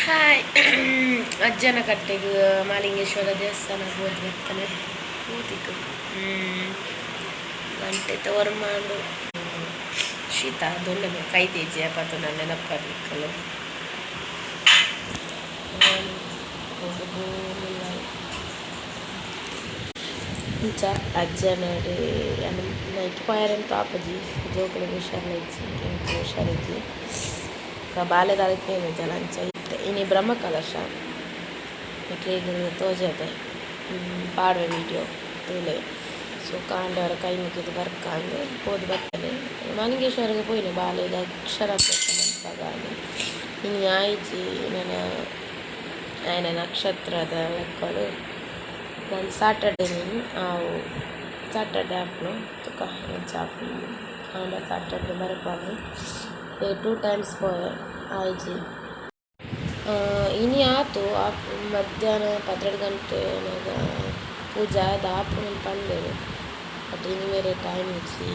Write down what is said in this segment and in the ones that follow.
hi ಅಜ್ಜನ ಕಟ್ಟೆಗೆ ಮಾಲಿಂಗೇಶ್ವರ ದೇವಸ್ಥಾನಕ್ಕೆ ಹೋಗಿ ಬರ್ತಾನೆ ಕೂತಿತ್ತು ಗಂಟೆ ತವರ್ ಮಾಡು ಶೀತ ದೊಡ್ಡ ಕೈ ತೇಜಿ ಅಪ್ಪತ್ತು ನನ್ನ ನೆನಪರ್ಲಿಕ್ಕಲ್ಲ ಅಜ್ಜನಡೆ ನೈಟ್ ಪಾಯರಂತ ಆಪಜಿ ಜೋಕುಲು ಹುಷಾರಿಜ್ಜಿ ಇಂಕು ಹುಷಾರಿಜ್ಜಿ ಬಾಲ್ಯದಾಲಕ್ಕೆ ಏನು ಜಲಂಚ ಇತ್ತೆ ಇನಿ ಬ್ರಹ್ಮ ಕಲಶ ಮತ್ತೆ ಇದು ತೋಜದೆ ಪಾಡುವ ವೀಡಿಯೋ ತೂಲೆ ಸೊ ಕಾಂಡವರ ಕೈ ಮುಗಿದು ಬರ್ಕಾಂದು ಹೋದ್ ಬರ್ತಾನೆ ಮಾಲಿಂಗೇಶ್ವರಿಗೆ ಪೋಯಿನಿ ಬಾಲ್ಯದ ಅಕ್ಷರಾಭ್ಯಾಸ ಮಂತಾಗಾನಿ ಇನ್ನು ಆಯ್ಜಿ ನನ್ನ ನಕ್ಷತ್ರದ ಲೆಕ್ಕಗಳು ನಾನು ಸಾಟರ್ಡೆ ನೀನು ಅವು ಸಾಟರ್ಡೆ ಆಪನು ತುಕ ಚಾಪು ಆಂಡ ಸಾಟರ್ಡೆ ಬರಪಾಡು 2 times ಪೋಯೆ ಆಯ್ಜಿ ಇನಿ ಆತು ಮಧ್ಯಾಹ್ನ 12 ಗಂಟೆನಾಗ ಪೂಜೆ ಆದ ಆಪು ನಾನು ಪಂಡೇರು ಬಟ್ ಇನಿ ಬೇರೆ ಟೈಮ್ ಇಚ್ಚಿ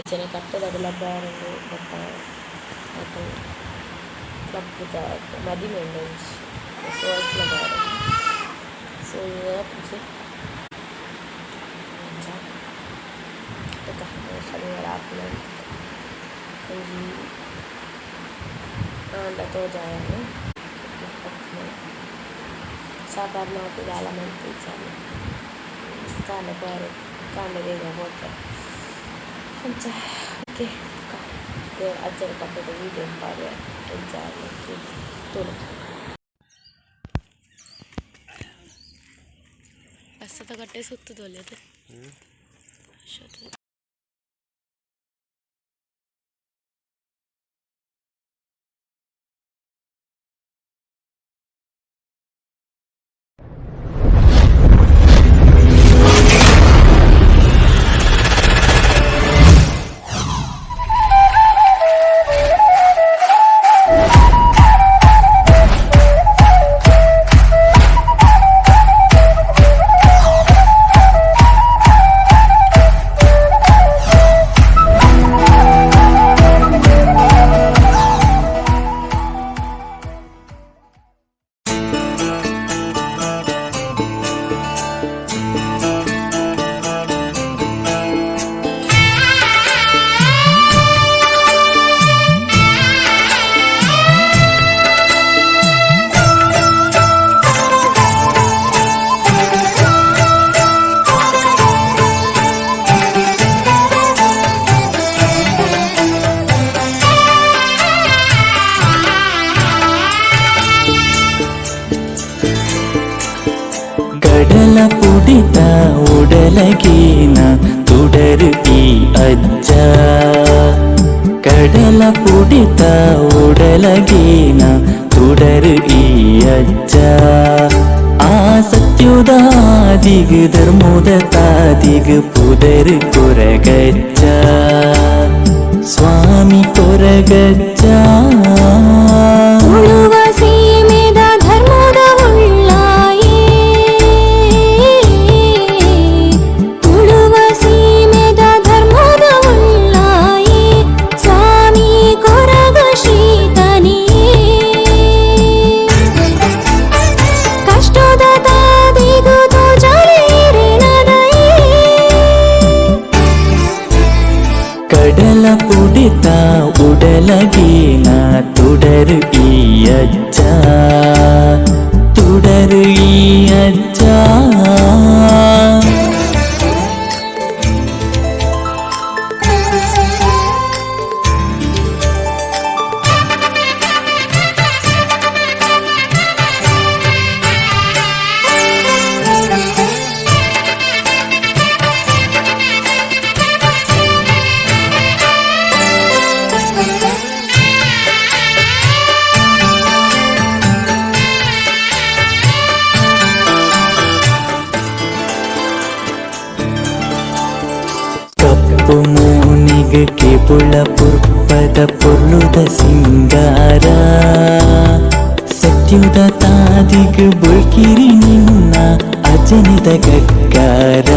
ಅಜ್ಜನ ಕಟ್ಟದ ಲಬ್ಬಾರಂದು ಬಟ್ ಅದು ಕ್ಲಬ್ದ ಮದಿಮೆ ಉಂಡು ಸೊ ಐಕ್ಲ ಬಾರ ಸೊ ಪೂಜೆ ಶನಿವಾರ ಆಪನ ಒಂಜಿ ಆಂಡ ತೋಜಾಯನು ಸಾಪಾರು ಮಾತಿದ ಆಲ ಮಂತಿಚಾನು ಕಾಂಡ ಬಾರು ಕಾಂಡ ಬೇಗ ಹೋಗ್ತಾರೆ ಅಂಚ ಓಕೆ ಅಜ್ಜನ ಕಟ್ಟದ ವೀಡಿಯೋ ಪಾಡುವ ಎಂಜಾಯ್ ತುಳು ಬಸ್ಸದ ಕಟ್ಟೆ ಸುತ್ತದು ಒಳ್ಳೆಯದು ಕಡಲ ಪುಡಿತ ಉಡಲಗೀನ ತುಡರು ಈ ಅಜ್ಜ ಕಡಲ ಪುಡಿತ ಉಡಲಗೀನ ತುಡರು ಈ ಅಜ್ಜ ಆ ಸತ್ಯುದಾದಿಗ್ ಧರ್ಮದ ತಾದಿಗ್ ಪುದರ್ ಕೊರಗಜ್ಜ ಸ್ವಾಮಿ ಕೊರಗಜ್ಜ ಉಳುವ ಸೀಮೆದ ಧರ್ಮದ ಉಳ್ಳಾಯೇ ಉಳುವ ಸೀಮೆದ ಧರ್ಮದ ಉಳ್ಳಾಯೇ ಸ್ವಾಮಿ ಕೊರಗ ಶ್ರೀತನಿಯೇ ಕಷ್ಟದ ತಾದಿಗೂ ತೋಜಲೇರೆನದಯೇ ಕಡಲ ಪುಡಿತ ಉಡಲಗೀನ ತುಡರು ಈ ಅಜ್ಜ ತುಡರು ಈ ಅಜ್ಜ ಕಪ್ಪು ಮೂನಿಗೆ ಕೆಬುಳ ಪುರ್ಪದ ಪೊರ್ಲುದ ಸಿಂಗಾರ ಸತ್ಯುದ ತಾದಿಗ್ ಬುಳ್ಕಿರಿ ನಿನ್ನ ಅಜನಿದ ಗಗ್ಗಾರ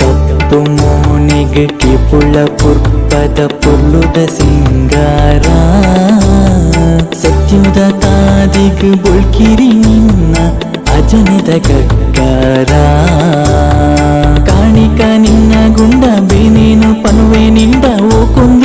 ಕಪ್ಪು ಮೂನಿಗೆ ಕೆಬುಳ ಪುರ್ಪ ಪುರ್ಪದ ಪೊರ್ಲುದ ಸಿಂಗಾರ ಸತ್ಯುದ ತಾದಿಗ್ ಬೊಳ್ಕಿರಿ ನಿನ್ನ ಅಜನಿದ ಗಗ್ಗಾರ ಕಾಣಿಕ ನಿನ್ನ ಗುಂಡ ಬೇನೇನು ಪನುವೆ ನಿಂದ ಓ ಕುಂದ